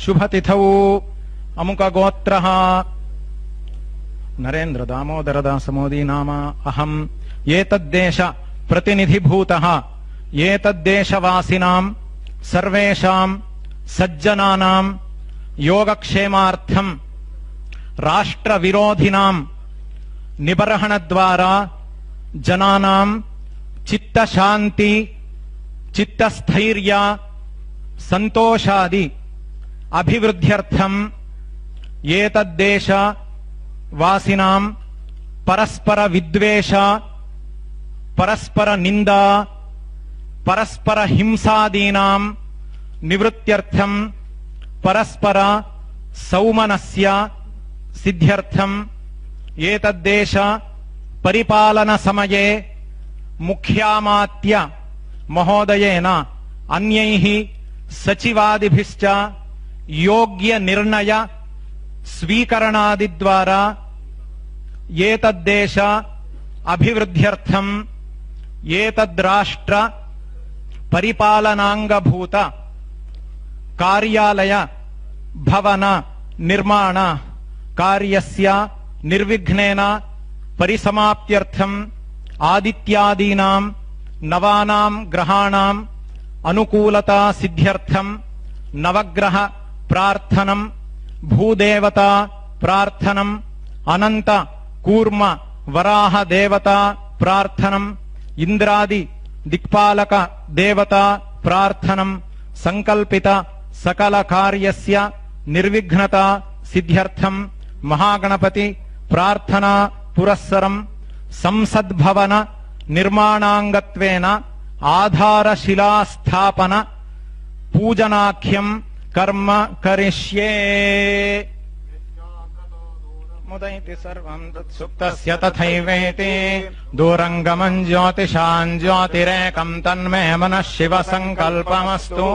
शुभतिथौ अमुकगोत्रः नरेन्द्र दामोदरदास मोदी नाम अहम् एतद्देश प्रतिनिधिभूतः एतद्देशवासिनाम् सर्वेषाम् सज्जनानाम् योगक्षेमार्थम् राष्ट्रविरोधिनाम् निबर्हणद्वारा जनानाम् चित्तशान्ति चित्तस्थैर्य संतोषादि अभिवृद्ध्यर्थम् एतद्देश वासिनां परस्पर विद्वेष परस्पर निंदा परस्पर हिंसादीनां निवृत्त्यर्थम् परस्पर सौमनस्य सिद्ध्यर्थम् एतद्देश परिपालन समये मुख्यामात्य महोदयेन अन्यैः सचिवादिभिश्च योग्य निर्णय स्वीकरणादिद्वारा एतद्देश अभिवृद्ध्यर्थम् एतद्राष्ट्र परिपालनांगभूत कार्यालय भवन निर्माण कार्यस्य निर्विघ्नेन परिसमाप्त्यर्थम् आदित्यादीनां नवानां ग्रहाणाम् अनुकूलता सिद्ध्यर्थम् नवग्रह प्रार्थनम् भूदेवता प्रार्थनम् अनंत कूर्म वराह देवता प्रार्थनम् इंद्रादि दिक्पालक देवता प्रार्थनम् संकल्पित सकल कार्यस्य निर्विघ्नता सिद्ध्यर्थम् महागणपति प्रार्थना पुरस्सरम् संसद्भवन निर्माणांगत्वेन आधारशिलास्थापन पूजनाख्यम् कर्म करिष्ये। मुदैति सर्वं तत्सुप्तस्य तथैवेति दूरङ्गमं ज्योतिषां ज्योतिरेकं तन्मे मनः शिव संकल्पमस्तु।